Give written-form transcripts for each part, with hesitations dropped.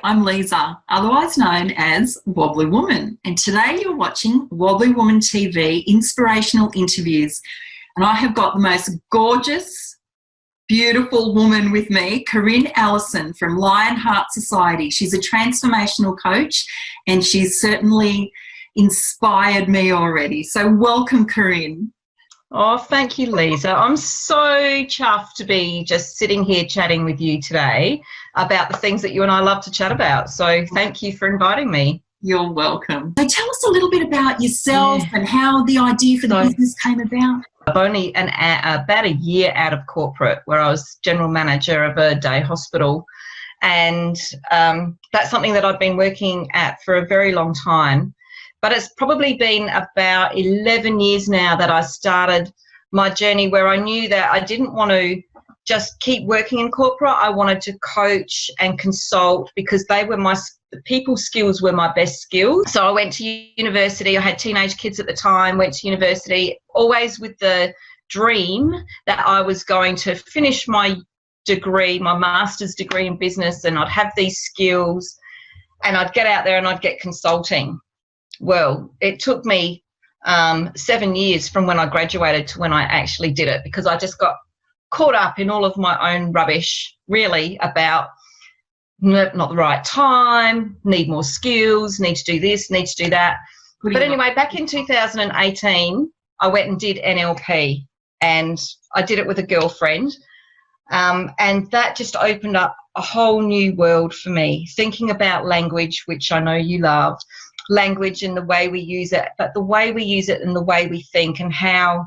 I'm Lisa, otherwise known as Wobbly Woman, and today you're watching Wobbly Woman TV inspirational interviews, and I have got the most gorgeous, beautiful woman with me, Corrine Allison from LionHeart Society. She's a transformational coach, and she's certainly inspired me already. So welcome, Corrine. Oh, thank you, Lisa. I'm so chuffed to be just sitting here chatting with you today about the things that you and I love to chat about. So thank you for inviting me. You're welcome. So tell us a little bit about yourself and how the idea for the business came about. I've only about a year out of corporate, where I was general manager of a day hospital. And that's something that I've been working at for a very long time. But it's probably been about 11 years now that I started my journey, where I knew that I didn't want to just keep working in corporate. I wanted to coach and consult, because the people skills were my best skills. So I went to university. I had teenage kids at the time, went to university, always with the dream that I was going to finish my degree, my master's degree in business, and I'd have these skills and I'd get out there and I'd get consulting. Well, it took me 7 years from when I graduated to when I actually did it, because I just got caught up in all of my own rubbish, really, about not the right time, need more skills, need to do this, need to do that. But anyway, back in 2018, I went and did NLP, and I did it with a girlfriend, and that just opened up a whole new world for me, thinking about language, which I know you love. Language and the way we use it, but the way we use it and the way we think, and how,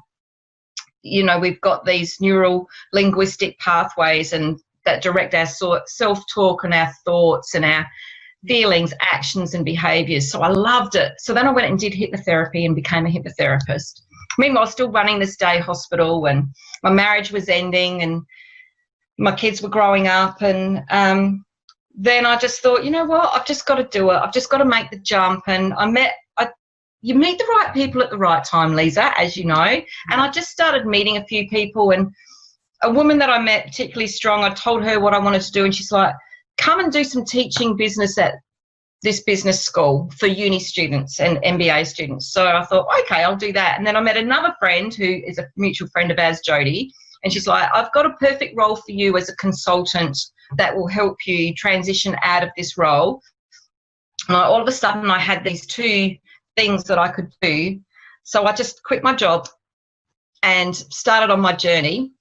you know, we've got these neural linguistic pathways and that direct our self-talk and our thoughts and our feelings, actions and behaviours. So I loved it. So then I went and did hypnotherapy and became a hypnotherapist. Meanwhile, I was still running this day hospital, and my marriage was ending and my kids were growing up, and then I just thought, you know what, I've just got to do it. I've just got to make the jump. And you meet the right people at the right time, Lisa, as you know. And I just started meeting a few people, and a woman that I met particularly strong, I told her what I wanted to do, and she's like, come and do some teaching business at this business school for uni students and MBA students. So I thought, okay, I'll do that. And then I met another friend who is a mutual friend of ours, Jodie, and she's like, I've got a perfect role for you as a consultant that will help you transition out of this role. And all of a sudden I had these two things that I could do. So I just quit my job and started on my journey.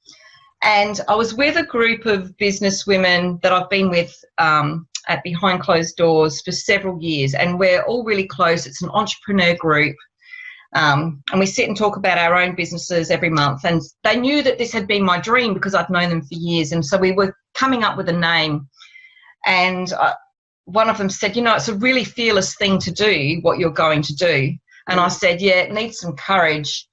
And I was with a group of business women that I've been with at behind closed doors for several years, and we're all really close. It's an entrepreneur group. And we sit and talk about our own businesses every month, and they knew that this had been my dream because I'd known them for years. And so we were coming up with a name, and one of them said, you know, it's a really fearless thing to do, what you're going to do. And I said, yeah, it needs some courage.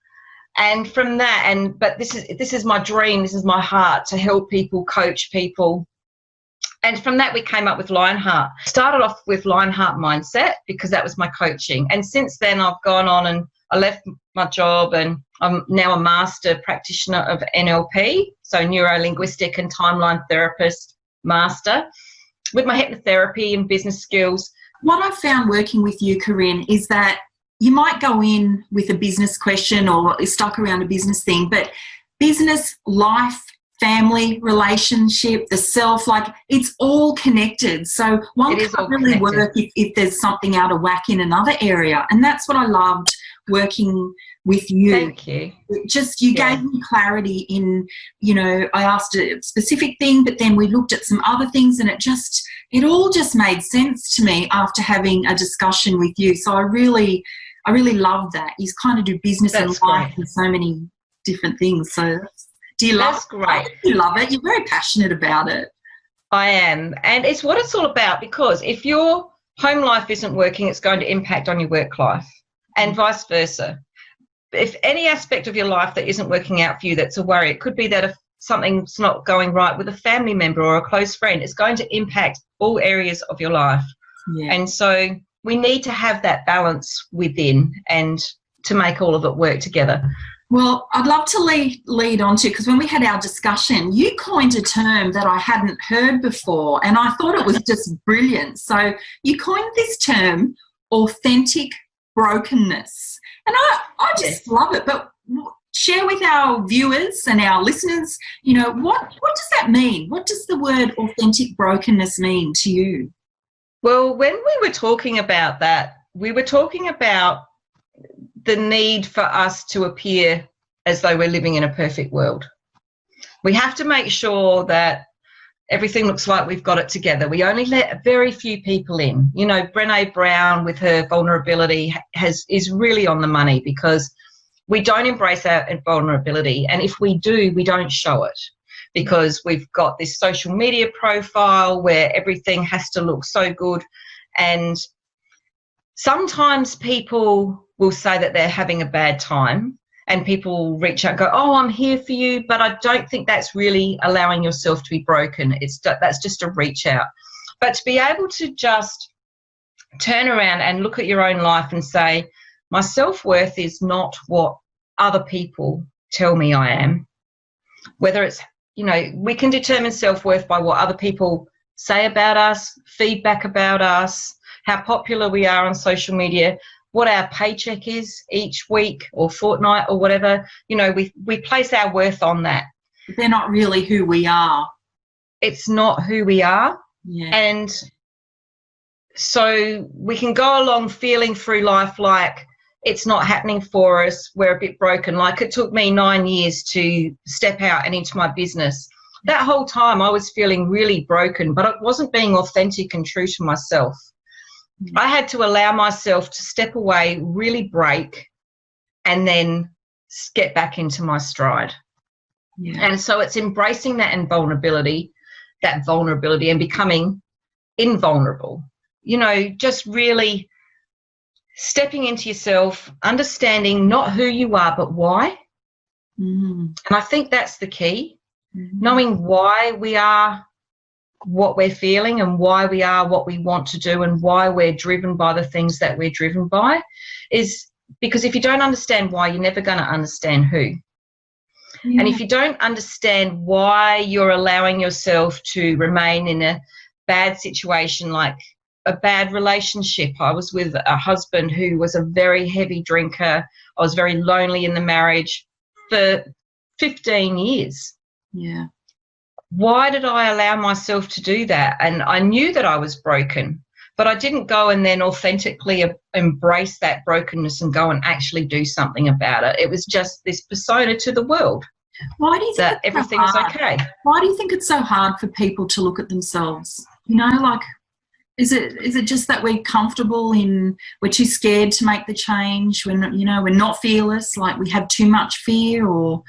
And from that, but this is my dream, this is my heart, to help people, coach people. And from that, we came up with LionHeart. Started off with LionHeart Mindset, because that was my coaching. And since then, I've gone on and I left my job, and I'm now a master practitioner of NLP, so neuro-linguistic and timeline therapist master, with my hypnotherapy and business skills. What I've found working with you, Corrine, is that you might go in with a business question or stuck around a business thing, but business, life, family, relationship, the self, like, it's all connected. So one can't really work if there's something out of whack in another area. And that's what I loved working with you. Thank you. You gave me clarity in, you know, I asked a specific thing, but then we looked at some other things, and it all just made sense to me after having a discussion with you. So I really love that. You kind of do business and life and so many different things. So do you love it? That's great. You love it. You're very passionate about it. I am. And it's what it's all about, because if your home life isn't working, it's going to impact on your work life, and vice versa. If any aspect of your life that isn't working out for you, that's a worry. It could be that if something's not going right with a family member or a close friend, it's going to impact all areas of your life. Yeah. And so we need to have that balance within, and to make all of it work together. Well, I'd love to lead on to, because when we had our discussion, you coined a term that I hadn't heard before, and I thought it was just brilliant. So you coined this term, authentic brokenness. And I just love it. But share with our viewers and our listeners, what does that mean? What does the word authentic brokenness mean to you? Well, when we were talking about that, we were talking about the need for us to appear as though we're living in a perfect world. We have to make sure that everything looks like we've got it together. We only let very few people in. Brené Brown with her vulnerability is really on the money, because we don't embrace our vulnerability. And if we do, we don't show it, because we've got this social media profile where everything has to look so good. And sometimes people will say that they're having a bad time, and people reach out and go, oh, I'm here for you. But I don't think that's really allowing yourself to be broken. That's just a reach out. But to be able to just turn around and look at your own life and say, my self-worth is not what other people tell me I am. Whether it's, we can determine self-worth by what other people say about us, feedback about us, how popular we are on social media, what our paycheck is each week or fortnight or whatever. We place our worth on that. They're not really who we are. It's not who we are. Yeah. And so we can go along feeling through life like it's not happening for us, we're a bit broken. Like, it took me 9 years to step out and into my business. That whole time I was feeling really broken, but it wasn't being authentic and true to myself. I had to allow myself to step away, really break, and then get back into my stride. Yeah. And so it's embracing that vulnerability and becoming invulnerable. Just really stepping into yourself, understanding not who you are, but why. And I think that's the key. Knowing why we are what we're feeling and why we are what we want to do and why we're driven by the things that we're driven by, is because if you don't understand why, you're never going to understand who. Yeah. And if you don't understand why you're allowing yourself to remain in a bad situation, like a bad relationship. I was with a husband who was a very heavy drinker. I was very lonely in the marriage for 15 years. Yeah. Why did I allow myself to do that? And I knew that I was broken, but I didn't go and then authentically embrace that brokenness and go and actually do something about it. It was just this persona to the world. Why do you think that everything is okay? Why do you think it's so hard for people to look at themselves? Is it just that we're comfortable we're too scared to make the change? We're not fearless, like we have too much fear, or?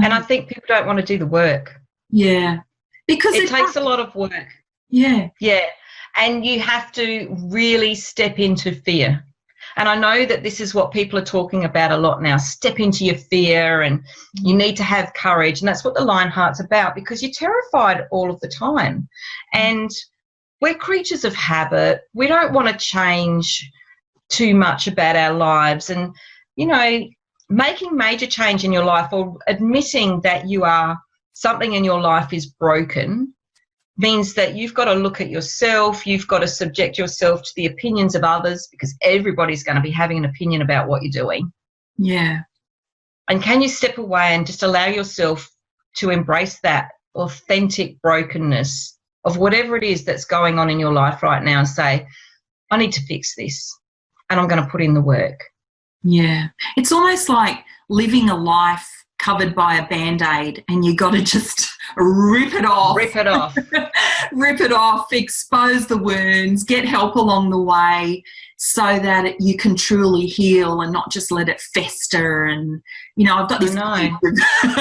And I think people don't want to do the work. Yeah. Because it takes a lot of work. Yeah. Yeah. And you have to really step into fear. And I know that this is what people are talking about a lot now. Step into your fear, and you need to have courage. And that's what the LionHeart's about, because you're terrified all of the time. And we're creatures of habit. We don't want to change too much about our lives. And, making major change in your life or admitting that something in your life is broken means that you've got to look at yourself. You've got to subject yourself to the opinions of others, because everybody's going to be having an opinion about what you're doing. Yeah. And can you step away and just allow yourself to embrace that authentic brokenness of whatever it is that's going on in your life right now and say, I need to fix this, and I'm going to put in the work. Yeah. It's almost like living a life covered by a Band-Aid, and you got to just rip it off. Rip it off. Rip it off, expose the wounds, get help along the way so that you can truly heal and not just let it fester. And, I've got this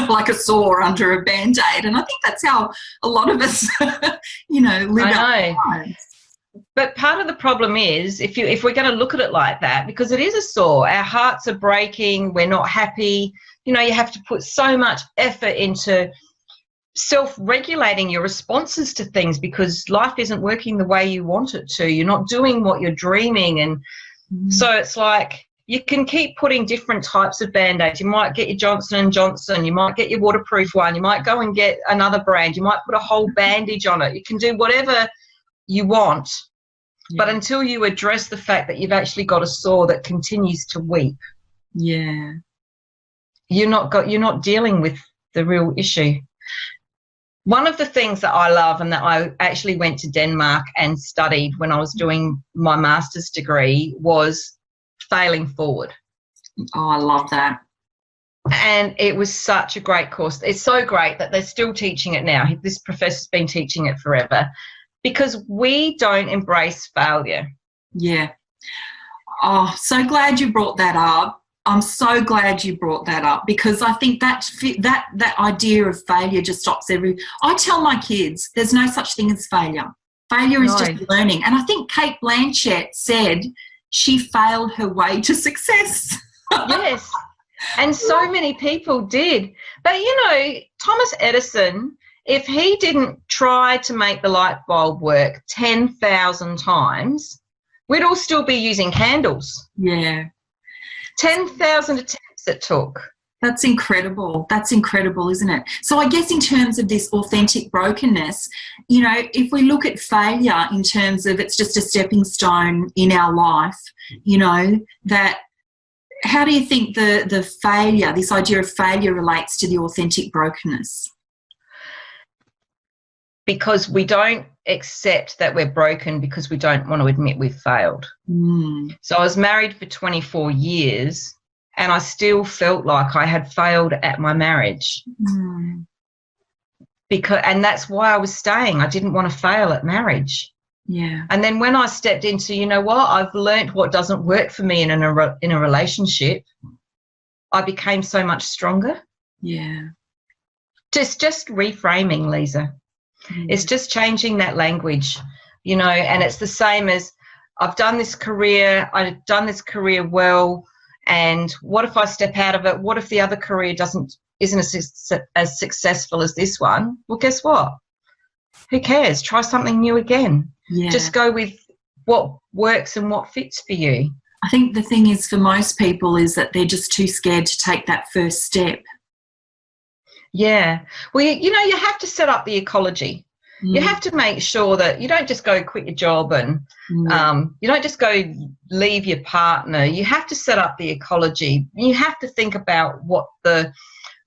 like a sore under a Band-Aid, and I think that's how a lot of us, live our lives. But part of the problem is, if we're going to look at it like that, because it is a sore, our hearts are breaking, we're not happy. You have to put so much effort into self-regulating your responses to things, because life isn't working the way you want it to. You're not doing what you're dreaming. And so it's like you can keep putting different types of Band-Aids. You might get your Johnson & Johnson, you might get your waterproof one, you might go and get another brand, you might put a whole bandage on it. You can do whatever you want, but until you address the fact that you've actually got a sore that continues to weep, you're not dealing with the real issue. One of the things that I love, and that I actually went to Denmark and studied when I was doing my master's degree, was failing forward. Oh, I love that. And it was such a great course. It's so great that they're still teaching it now. This professor's been teaching it forever, because we don't embrace failure. Yeah. Oh, so glad you brought that up. I'm so glad you brought that up, because I think that idea of failure just stops I tell my kids there's no such thing as failure. Failure is just learning. And I think Kate Blanchett said she failed her way to success. Yes. And so many people did. But, you know, Thomas Edison, if he didn't try to make the light bulb work 10,000 times, we'd all still be using candles. Yeah. 10,000 attempts it took. That's incredible. That's incredible, isn't it? So I guess in terms of this authentic brokenness, you know, if we look at failure in terms of it's just a stepping stone in our life, you know, that how do you think the failure, this idea of failure, relates to the authentic brokenness? Because we don't accept that we're broken, because we don't want to admit we've failed. So I was married for 24 years and I still felt like I had failed at my marriage. And that's why I was staying. I didn't want to fail at marriage. Yeah. And then when I stepped into, you know what, I've learnt what doesn't work for me in a relationship, I became so much stronger. Yeah. Just reframing, Lisa. It's just changing that language, you know, and it's the same as I've done this career well, and what if I step out of it? What if the other career isn't as successful as this one? Well, guess what? Who cares? Try something new again. Yeah. Just go with what works and what fits for you. I think the thing is for most people is that they're just too scared to take that first step. Yeah. Well, you know, you have to set up the ecology. You have to make sure that you don't just go quit your job and you don't just go leave your partner. You have to set up the ecology. You have to think about what the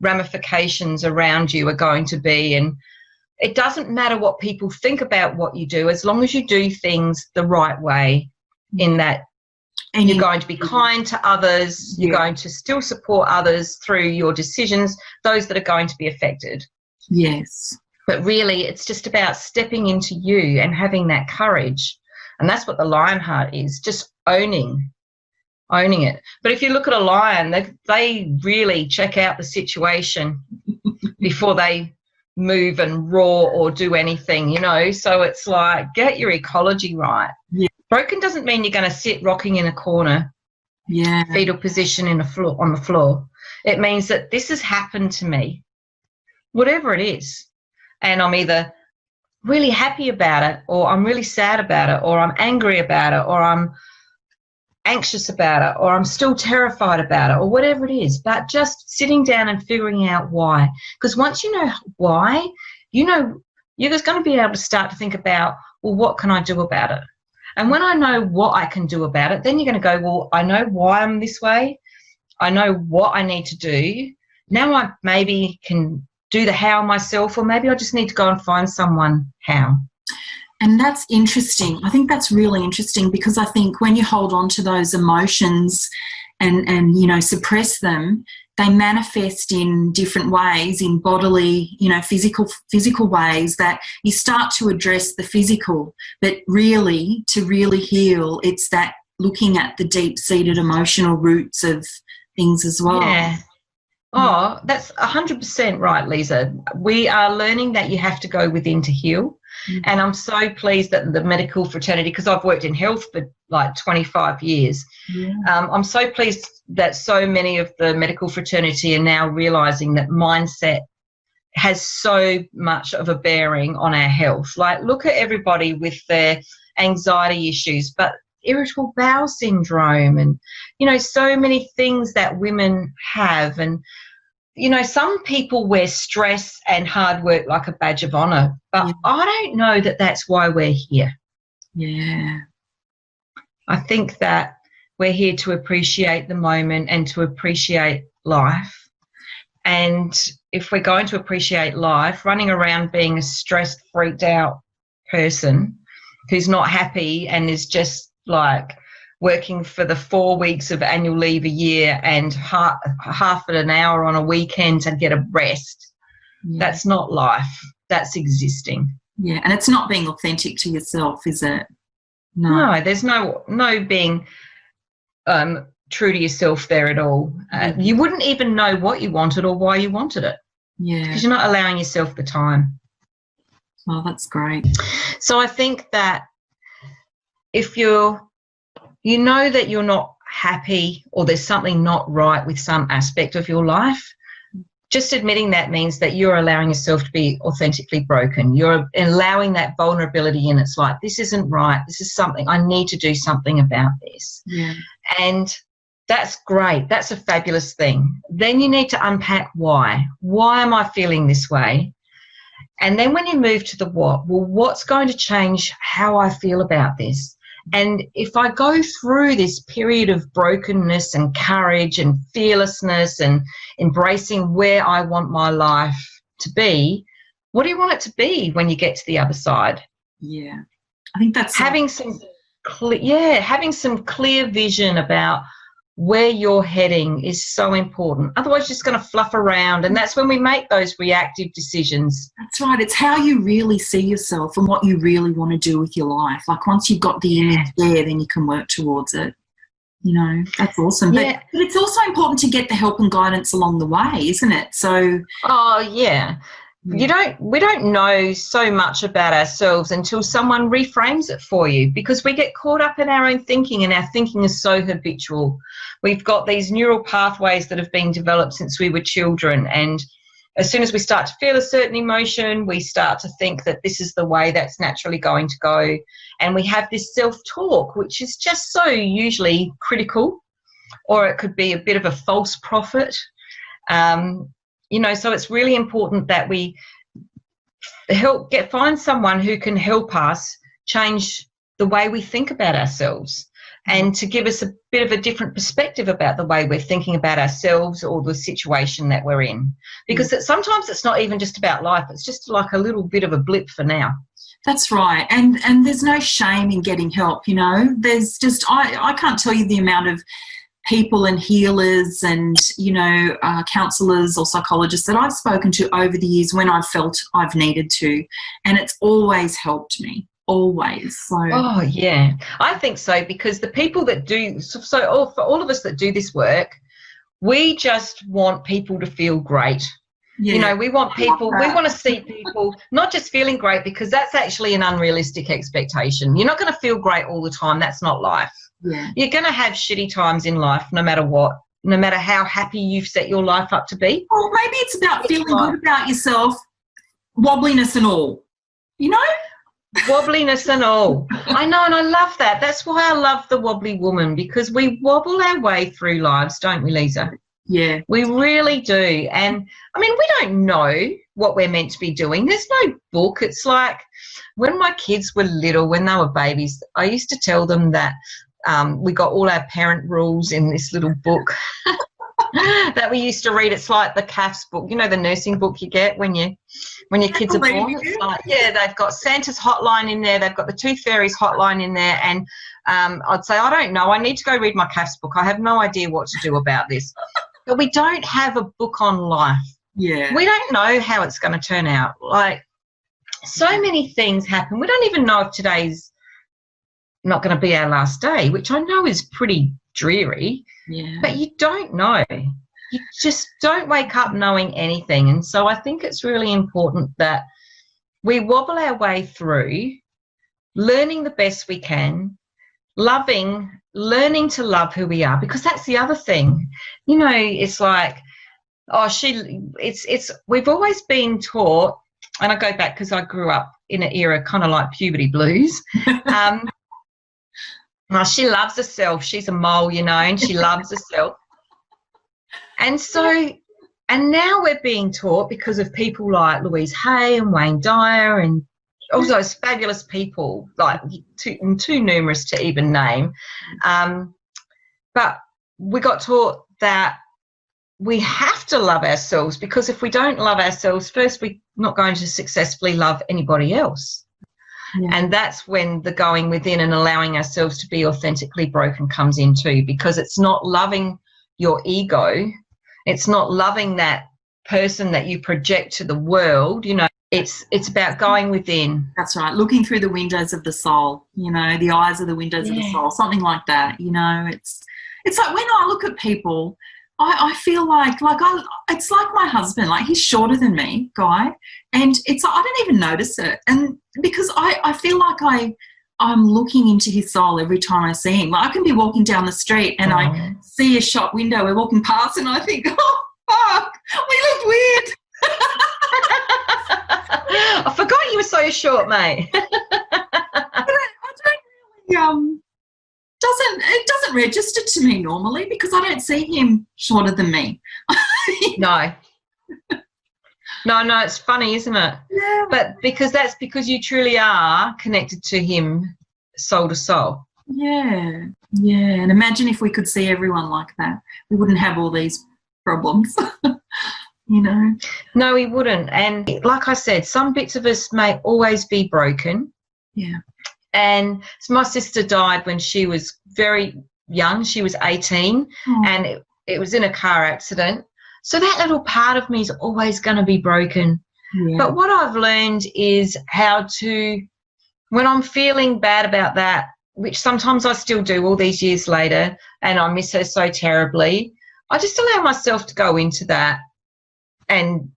ramifications around you are going to be. And it doesn't matter what people think about what you do, as long as you do things the right way, in that and you're going to be kind to others, you're going to still support others through your decisions, those that are going to be affected. Yes. But really, it's just about stepping into you and having that courage. And that's what the LionHeart is, just owning it. But if you look at a lion, they really check out the situation before they move and roar or do anything, you know. So it's like, get your ecology right. Yeah. Broken doesn't mean you're going to sit rocking in a corner, fetal position on the floor. It means that this has happened to me, whatever it is. And I'm either really happy about it, or I'm really sad about it, or I'm angry about it, or I'm anxious about it, or I'm still terrified about it, or whatever it is. But just sitting down and figuring out why. Because once you know why, you know you're just going to be able to start to think about, well, what can I do about it? And when I know what I can do about it, then you're going to go, well, I know why I'm this way. I know what I need to do. Now I maybe can do the how myself, or maybe I just need to go and find someone how. And that's interesting. I think that's really interesting, because I think when you hold on to those emotions and you know, suppress them, they manifest in different ways, in bodily, you know, physical ways, that you start to address the physical. But really, to really heal, it's that looking at the deep-seated emotional roots of things as well. Yeah. Oh, that's 100% right, Lisa. We are learning that you have to go within to heal. And I'm so pleased that the medical fraternity, because I've worked in health for like 25 years, I'm so pleased that so many of the medical fraternity are now realising that mindset has so much of a bearing on our health. Like, look at everybody with their anxiety issues, but irritable bowel syndrome and, you know, so many things that women have. And, you know, some people wear stress and hard work like a badge of honour, but I don't know that that's why we're here. Yeah. I think that we're here to appreciate the moment and to appreciate life. And if we're going to appreciate life, running around being a stressed, freaked out person who's not happy and is just like working for the 4 weeks of annual leave a year and half of an hour on a weekend to get a rest, that's not life. That's existing. Yeah, and it's not being authentic to yourself, is it? No, there's no being true to yourself there at all. You wouldn't even know what you wanted or why you wanted it. Yeah. Because you're not allowing yourself the time. Oh, that's great. So I think that if you know that you're not happy or there's something not right with some aspect of your life, just admitting that means that you're allowing yourself to be authentically broken. You're allowing that vulnerability in. It's like, this isn't right. This is something. I need to do something about this. Yeah. And that's great. That's a fabulous thing. Then you need to unpack why. Why am I feeling this way? And then when you move to the what, well, what's going to change how I feel about this? And if I go through this period of brokenness and courage and fearlessness and embracing where I want my life to be, what do you want it to be when you get to the other side? Yeah, I think that's having some clear vision about where you're heading is so important. Otherwise, you're just going to fluff around, and that's when we make those reactive decisions. That's right. It's how you really see yourself and what you really want to do with your life. Like once you've got the image there, then you can work towards it. You know, that's awesome. But it's also important to get the help and guidance along the way, isn't it? So. Oh, yeah. We don't know so much about ourselves until someone reframes it for you, because we get caught up in our own thinking, and our thinking is so habitual. We've got these neural pathways that have been developed since we were children, and as soon as we start to feel a certain emotion, we start to think that this is the way that's naturally going to go, and we have this self-talk, which is just so usually critical, or it could be a bit of a false prophet. You know, so it's really important that we find someone who can help us change the way we think about ourselves, and to give us a bit of a different perspective about the way we're thinking about ourselves or the situation that we're in. Because sometimes it's not even just about life, it's just like a little bit of a blip for now. That's right. And there's no shame in getting help, you know. There's just, I can't tell you the amount of people and healers and, you know, counsellors or psychologists that I've spoken to over the years when I've felt I've needed to, and it's always helped me, always. So. Oh, yeah, I think so, because the people that do, for all of us that do this work, we just want people to feel great. Yeah. You know, we want to see people not just feeling great, because that's actually an unrealistic expectation. You're not going to feel great all the time. That's not life. Yeah. You're going to have shitty times in life, no matter what, no matter how happy you've set your life up to be. Well, maybe it's about feeling good about yourself, wobbliness and all, you know? Wobbliness and all. I know, and I love that. That's why I love the Wobbly Woman, because we wobble our way through lives, don't we, Lisa? Yeah. We really do. And, I mean, we don't know what we're meant to be doing. There's no book. It's like when my kids were little, when they were babies, I used to tell them that we got all our parent rules in this little book that we used to read. It's like the CAFS book, you know, the nursing book you get when your kids are born. It's like, they've got Santa's hotline in there, they've got the Tooth Fairy's hotline in there, and I'd say, I don't know, I need to go read my CAFS book. I have no idea what to do about this. But we don't have a book on life. Yeah. We don't know how it's going to turn out. Like, so many things happen. We don't even know if today's not going to be our last day, which I know is pretty dreary. Yeah. But you don't know. You just don't wake up knowing anything. And so I think it's really important that we wobble our way through, learning the best we can, learning to love who we are, because that's the other thing. You know, it's like, we've always been taught, and I go back because I grew up in an era kind of like puberty blues. Oh, she loves herself. She's a mole, you know, and she loves herself. And so, and now we're being taught, because of people like Louise Hay and Wayne Dyer and all those fabulous people, like too numerous to even name. But we got taught that we have to love ourselves, because if we don't love ourselves first, we're not going to successfully love anybody else. Yeah. And that's when the going within and allowing ourselves to be authentically broken comes in too, because it's not loving your ego. It's not loving that person that you project to the world, you know. It's about going within. That's right. Looking through the windows of the soul, you know, the eyes are the windows of the soul, something like that, you know. It's like when I look at people, I feel like it's like my husband, like he's shorter than me, Guy, and it's like I don't even notice it, and because I feel like I'm looking into his soul every time I see him. Like I can be walking down the street and I see a shop window, we're walking past, and I think, oh fuck, we look weird. I forgot you were so short, mate. I don't really it doesn't register to me normally, because I don't see him shorter than me. No, it's funny, isn't it? Yeah. But that's because you truly are connected to him soul to soul. Yeah. And imagine if we could see everyone like that. We wouldn't have all these problems. You know? No, we wouldn't. And like I said, some bits of us may always be broken. Yeah. And so my sister died when she was very young. She was 18, and it was in a car accident. So that little part of me is always going to be broken. Yeah. But what I've learned is how to, when I'm feeling bad about that, which sometimes I still do all these years later, and I miss her so terribly, I just allow myself to go into that and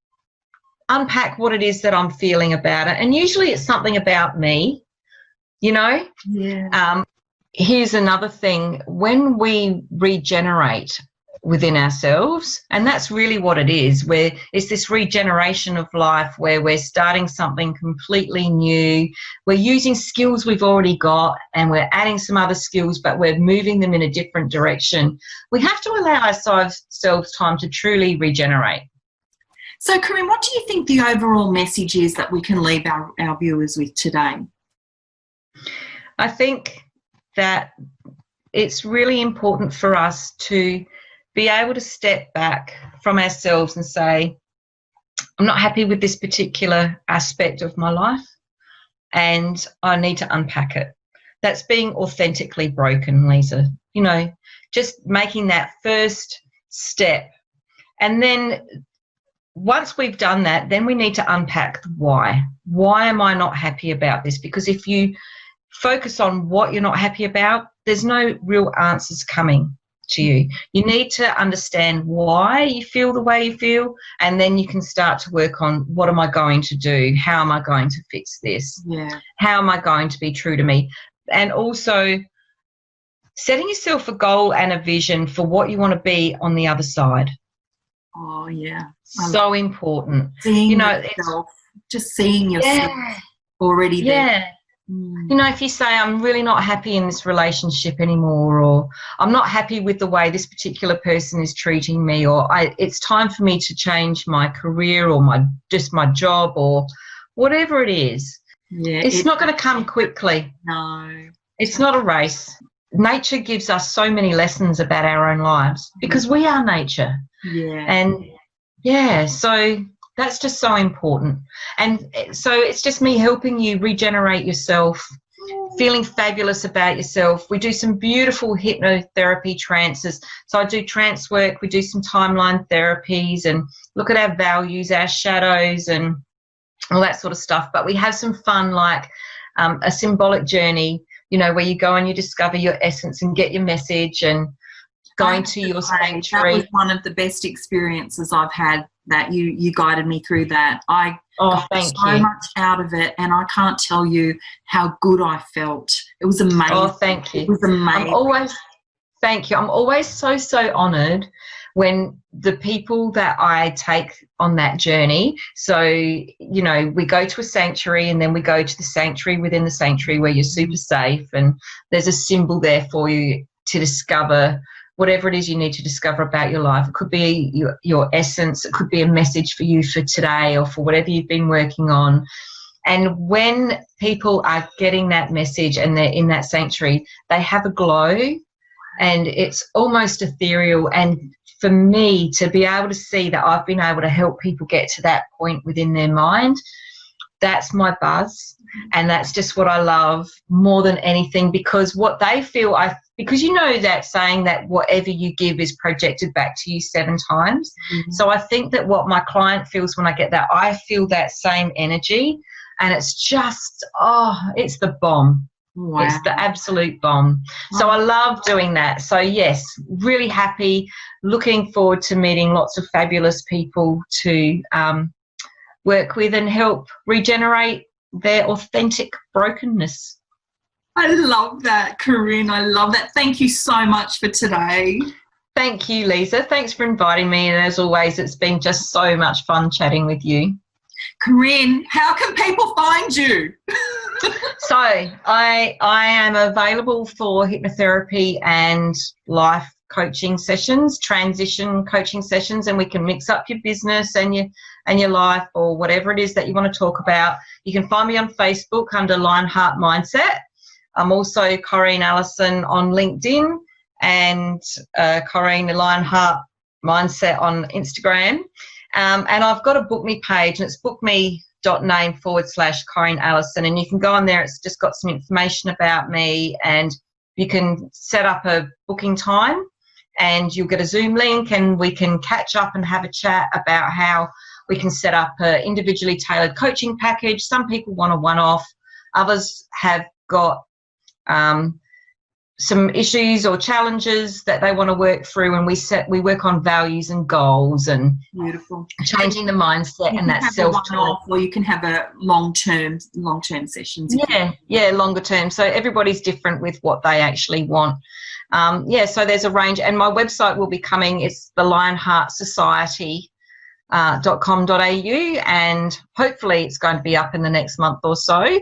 unpack what it is that I'm feeling about it. And usually it's something about me. You know? Yeah. Here's another thing. When we regenerate within ourselves, and that's really what it is, where it's this regeneration of life where we're starting something completely new. We're using skills we've already got, and we're adding some other skills, but we're moving them in a different direction. We have to allow ourselves time to truly regenerate. So, Corrine, what do you think the overall message is that we can leave our viewers with today? I think that it's really important for us to be able to step back from ourselves and say, I'm not happy with this particular aspect of my life and I need to unpack it. That's being authentically broken, Lisa. You know, just making that first step. And then once we've done that, then we need to unpack the why. Why am I not happy about this? Because if you focus on what you're not happy about, there's no real answers coming to you. You need to understand why you feel the way you feel, and then you can start to work on, what am I going to do? How am I going to fix this? Yeah. How am I going to be true to me? And also setting yourself a goal and a vision for what you want to be on the other side. Oh, yeah. So important. Seeing yourself, just seeing yourself already there. Yeah. You know, if you say, I'm really not happy in this relationship anymore, or I'm not happy with the way this particular person is treating me, or it's time for me to change my career or my job or whatever it is. Yeah, it's not going to come quickly. No. It's not a race. Nature gives us so many lessons about our own lives because we are nature. Yeah. And, yeah, so that's just so important. And so it's just me helping you regenerate yourself, feeling fabulous about yourself. We do some beautiful hypnotherapy trances. So I do trance work. We do some timeline therapies and look at our values, our shadows and all that sort of stuff. But we have some fun, like a symbolic journey, you know, where you go and you discover your essence and get your message and going to your sanctuary. That was one of the best experiences I've had, that you guided me through that. I got so much out of it, and I can't tell you how good I felt. It was amazing. Oh, thank you. It was amazing. Thank you. I'm always so honoured when the people that I take on that journey, so, you know, we go to a sanctuary and then we go to the sanctuary within the sanctuary where you're super safe, and there's a symbol there for you to discover whatever it is you need to discover about your life. It could be your essence, it could be a message for you for today or for whatever you've been working on. And when people are getting that message and they're in that sanctuary, they have a glow and it's almost ethereal. And for me to be able to see that I've been able to help people get to that point within their mind, that's my buzz. And that's just what I love more than anything, because what they feel, because you know that saying that whatever you give is projected back to you 7 times. Mm-hmm. So I think that what my client feels when I get that, I feel that same energy, and it's just, it's the bomb. Wow. It's the absolute bomb. So I love doing that. So yes, really happy, looking forward to meeting lots of fabulous people to work with and help regenerate their authentic brokenness. I love that, Corrine. I love that. Thank you so much for today. Thank you, Lisa. Thanks for inviting me. And as always, it's been just so much fun chatting with you. Corrine, how can people find you? So I am available for hypnotherapy and life coaching sessions, transition coaching sessions, and we can mix up your business and your life or whatever it is that you want to talk about. You can find me on Facebook under LionHeart Mindset. I'm also Corrine Allison on LinkedIn and Corrine LionHeart Mindset on Instagram. And I've got a Book Me page, and it's bookme.name/Corrine Allison. And you can go on there. It's just got some information about me, and you can set up a booking time and you'll get a Zoom link, and we can catch up and have a chat about how we can set up an individually tailored coaching package. Some people want a one-off. Others have got some issues or challenges that they want to work through, and we work on values and goals and beautiful changing the mindset and that self-talk. Or you can have a long-term sessions. Yeah, longer term. So everybody's different with what they actually want. So there's a range, and my website will be coming. It's the LionHeartSociety.com.au, and hopefully it's going to be up in the next month or so.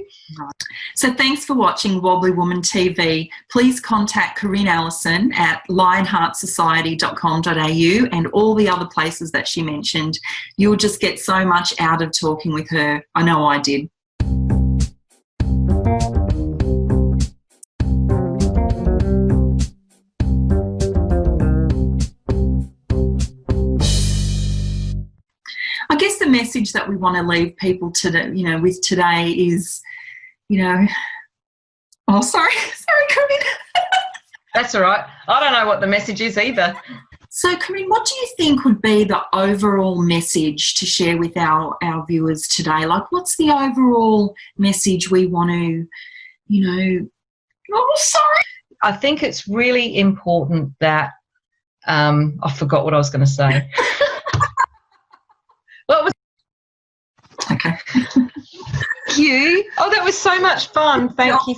So thanks for watching Wobbly Woman TV. Please contact Corrine Allison at LionHeartSociety.com.au and all the other places that she mentioned. You'll just get so much out of talking with her. I know I did. I guess the message that we want to leave people today, with today is, sorry, Corrine. That's all right. I don't know what the message is either. So, Corrine, what do you think would be the overall message to share with our viewers today? Like, what's the overall message we want to, I think it's really important that, I forgot what I was going to say. What was? Okay. You? Oh, that was so much fun. Thank you.